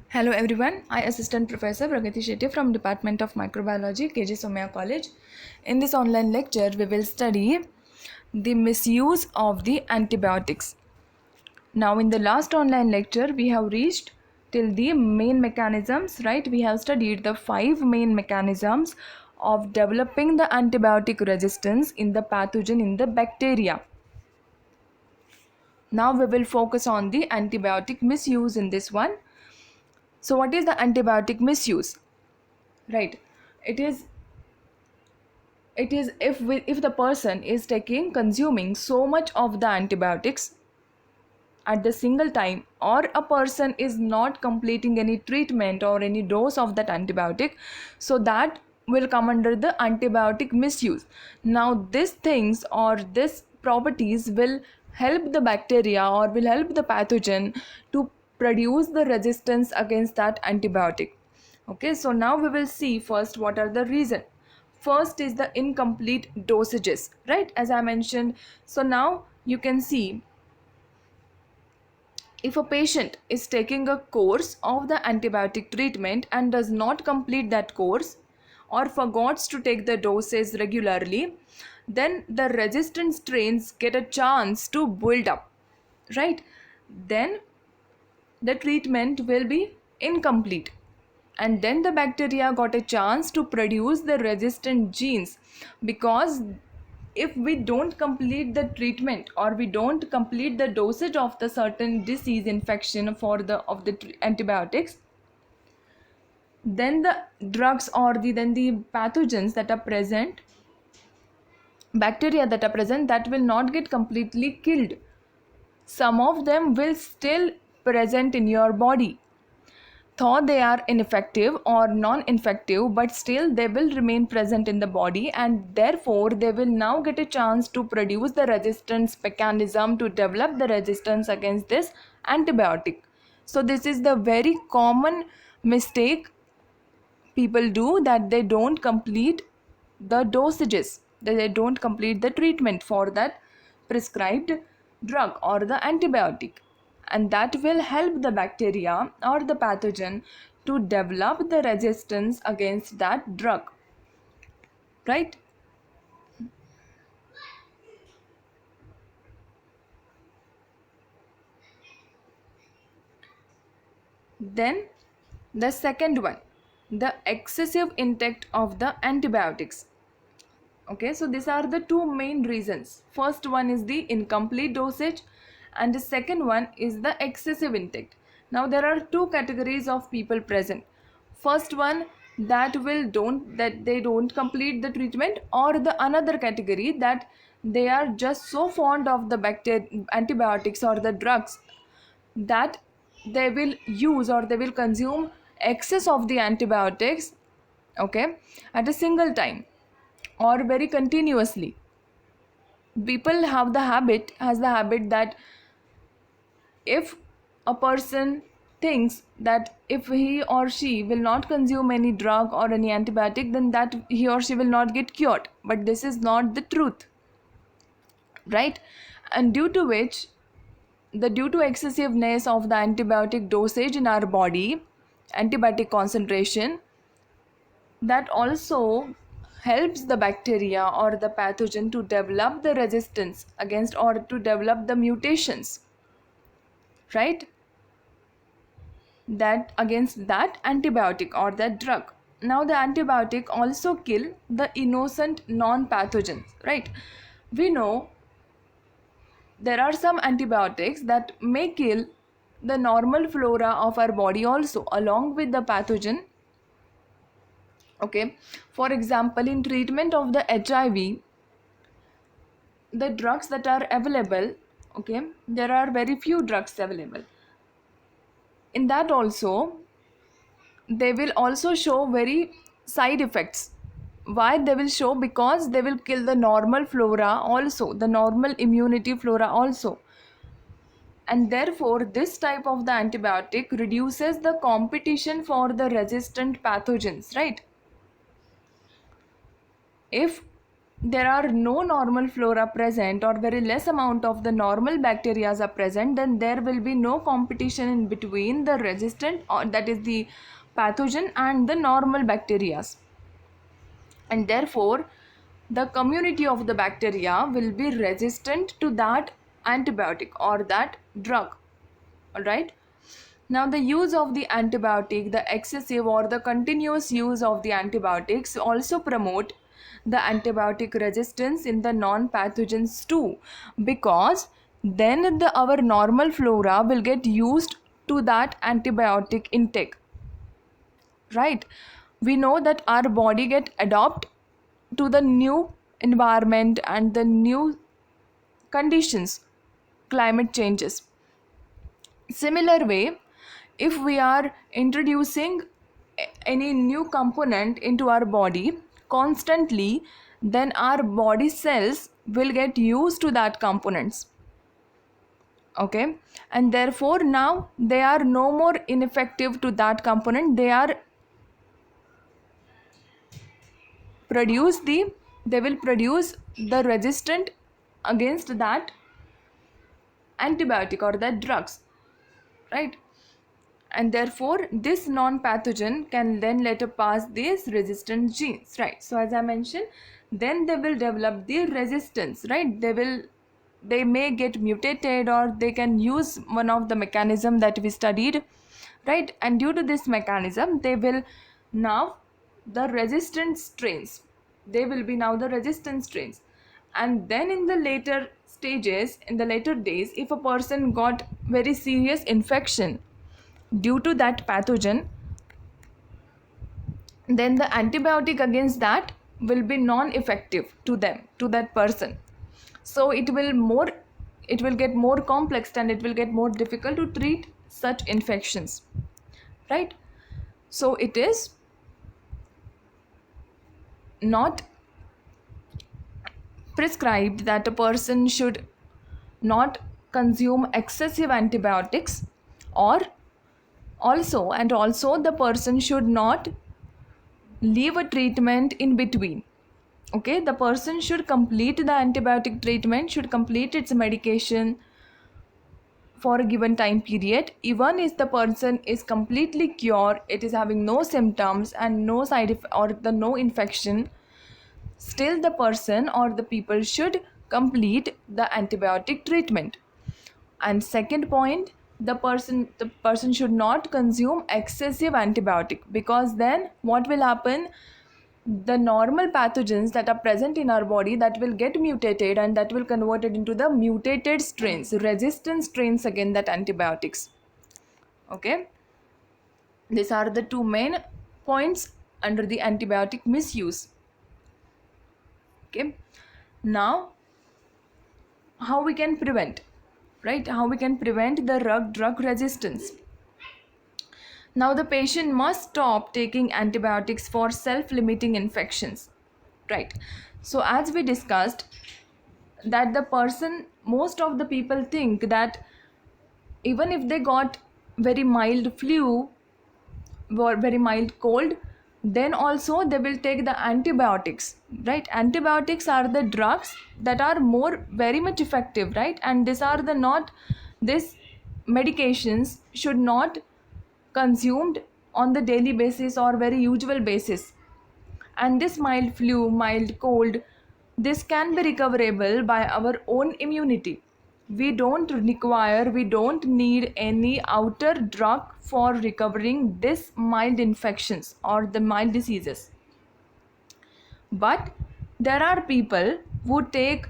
Hello everyone, I Assistant Professor Pragati Shetty from Department of Microbiology, KG Somaya College. In this online lecture, we will study the misuse of the antibiotics. Now in the last online lecture, we have reached till the main mechanisms, right? We have studied the 5 main mechanisms of developing the antibiotic resistance in the pathogen in the bacteria. Now we will focus on the antibiotic misuse in this one. So what is the antibiotic misuse? Right, it is if the person is consuming so much of the antibiotics at the single time, or a person is not completing any treatment or any dose of that antibiotic, so that will come under the antibiotic misuse. Now these things or these properties will help the bacteria or will help the pathogen to produce the resistance against that antibiotic. Okay, so now we will see first what are the reason. First is the incomplete dosages, right, as I mentioned. So now you can see, if a patient is taking a course of the antibiotic treatment and does not complete that course or forgets to take the doses regularly, then the resistant strains get a chance to build up, right? Then the treatment will be incomplete, and then the bacteria got a chance to produce the resistant genes. Because if we don't complete the treatment or we don't complete the dosage of the certain disease infection for the antibiotics, then the drugs or the pathogens that are present, bacteria that are present, that will not get completely killed. Some of them will still present in your body, though they are ineffective or non-infective, but still they will remain present in the body, and therefore they will now get a chance to produce the resistance mechanism to develop the resistance against this antibiotic. So this is the very common mistake people do, that they don't complete the dosages, that they don't complete the treatment for that prescribed drug or the antibiotic, and that will help the bacteria or the pathogen to develop the resistance against that drug, right? Then the second one, the excessive intake of the antibiotics. Okay, so these are the two main reasons. First one is the incomplete dosage, and the second one is the excessive intake. Now there are two categories of people present. First one, that they don't complete the treatment, or the another category that they are just so fond of the antibiotics or the drugs that they will use or they will consume excess of the antibiotics, okay, at a single time or very continuously. People has the habit that if a person thinks that if he or she will not consume any drug or any antibiotic, then that he or she will not get cured, but this is not the truth, right? And due to excessiveness of the antibiotic dosage in our body, antibiotic concentration, that also helps the bacteria or the pathogen to develop the resistance against or to develop the mutations, right, that against that antibiotic or that drug. Now the antibiotic also kill the innocent non pathogens, right? We know there are some antibiotics that may kill the normal flora of our body also along with the pathogen. Okay, for example, in treatment of the HIV, the drugs that are available, okay, there are very few drugs available. In that also, they will also show very side effects. Why they will show? Because they will kill the normal flora also, the normal immunity flora also, and therefore this type of the antibiotic reduces the competition for the resistant pathogens, right? If there are no normal flora present or very less amount of the normal bacteria are present, then there will be no competition in between the resistant, or that is the pathogen, and the normal bacteria, and therefore the community of the bacteria will be resistant to that antibiotic or that drug. All right. Now, the use of the antibiotic, the excessive or the continuous use of the antibiotics also promote the antibiotic resistance in the non-pathogens too, because then our normal flora will get used to that antibiotic intake, right? We know that our body get adapt to the new environment and the new conditions, climate changes. Similar way, if we are introducing any new component into our body constantly, then our body cells will get used to that components. Okay, and therefore now they are no more ineffective to that component. They will produce the resistant against that antibiotic or that drugs, right? And therefore this non-pathogen can then later pass these resistant genes, right? So as I mentioned, then they will develop the resistance, right? They may get mutated, or they can use one of the mechanism that we studied, right? And due to this mechanism, they will now the resistant strains, they will be now the resistant strains. And then in the later stages, in the later days, if a person got very serious infection due to that pathogen, then the antibiotic against that will be non-effective to them, to that person. So it will get more complex, and it will get more difficult to treat such infections, right? So it is not prescribed that a person should not consume excessive antibiotics, or also the person should not leave a treatment in between. Okay, the person should complete the antibiotic treatment, should complete its medication for a given time period, even if the person is completely cured, it is having no symptoms and no side effect or the no infection, still the person or the people should complete the antibiotic treatment. And second point, the person should not consume excessive antibiotic, because then what will happen, the normal pathogens that are present in our body, that will get mutated, and that will convert it into the mutated strains, resistant strains against that antibiotics. Okay, these are the two main points under the antibiotic misuse. Okay, now how we can prevent, right? How we can prevent the drug resistance. Now the patient must stop taking antibiotics for self-limiting infections, right? So as we discussed, that the person, most of the people think that even if they got very mild flu or very mild cold, then also they will take the antibiotics, right? Antibiotics are the drugs that are more very much effective, right? And these are the not, this medications should not consumed on the daily basis or very usual basis. And this mild flu, mild cold, this can be recoverable by our own immunity. We don't need any outer drug for recovering this mild infections or the mild diseases. But there are people who take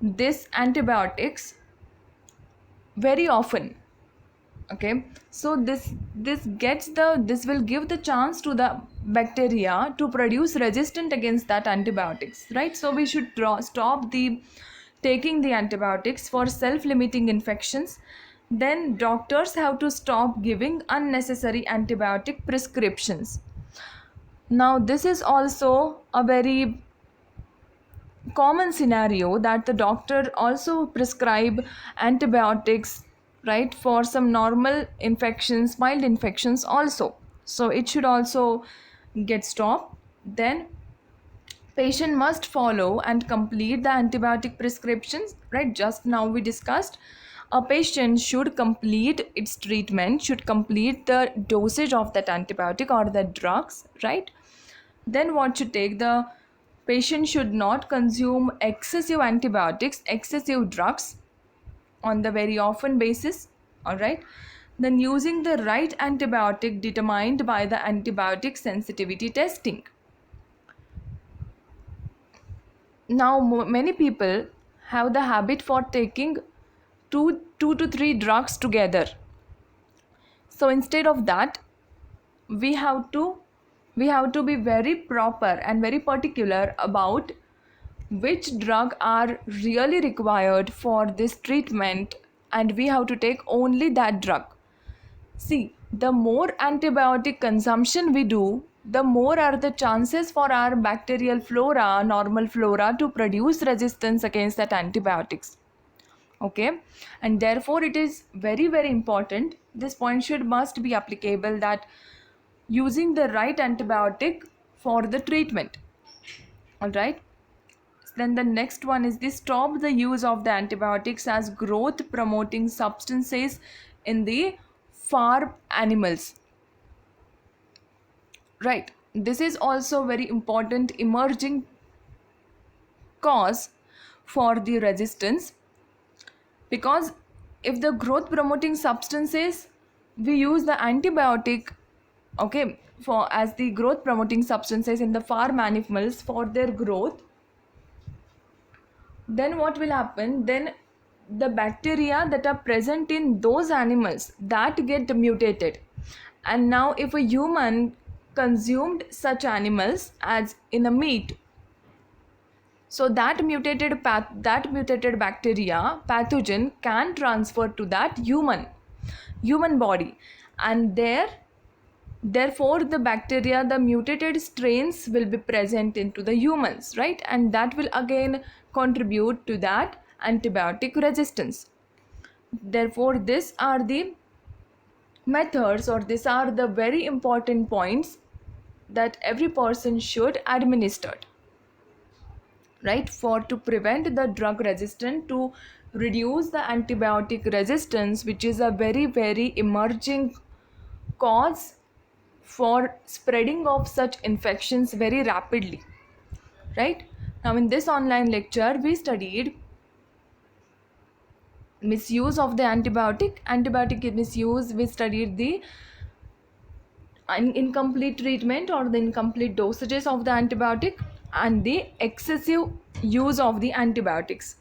this antibiotics very often. Okay, so this will give the chance to the bacteria to produce resistant against that antibiotics, right? So we should stop the taking the antibiotics for self-limiting infections. Then doctors have to stop giving unnecessary antibiotic prescriptions. Now this is also a very common scenario, that the doctor also prescribe antibiotics, right, for some normal infections, mild infections also. So it should also get stopped. Then Patient must follow and complete the antibiotic prescriptions, right? Just now we discussed a patient should complete its treatment, should complete the dosage of that antibiotic or the drugs, right? Then what should take, the patient should not consume excessive antibiotics, excessive drugs on the very often basis, all right? Then using the right antibiotic determined by the antibiotic sensitivity testing. Now many people have the habit for taking two to three drugs together. So instead of that, we have to be very proper and very particular about which drug are really required for this treatment, and we have to take only that drug. See, the more antibiotic consumption we do, the more are the chances for our bacterial flora, normal flora, to produce resistance against that antibiotics. Okay, and therefore it is very, very important. This point must be applicable, that using the right antibiotic for the treatment. All right. Then the next one is this: stop the use of the antibiotics as growth promoting substances in the farm animals. Right. This is also very important emerging cause for the resistance, because if the growth promoting substances, we use the antibiotic, okay, for as the growth promoting substances in the farm animals for their growth, then what will happen? Then the bacteria that are present in those animals, that get mutated, and now if a human consumed such animals as in a meat, so that mutated bacteria pathogen can transfer to that human body, and therefore the bacteria, the mutated strains, will be present into the humans, right? And that will again contribute to that antibiotic resistance. Therefore these are the methods, or these are the very important points that every person should administer, right, for to prevent the drug resistance, to reduce the antibiotic resistance, which is a very, very emerging cause for spreading of such infections very rapidly, right? Now in this online lecture we studied misuse of the antibiotic misuse. We studied the incomplete treatment or the incomplete dosages of the antibiotic and the excessive use of the antibiotics.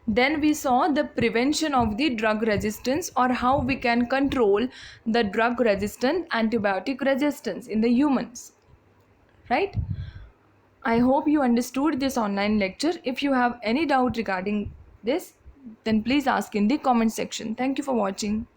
Then we saw the prevention of the drug resistance, or how we can control the drug resistant antibiotic resistance in the humans, right? I hope you understood this online lecture. If you have any doubt regarding this, then please ask in the comment section. Thank you for watching.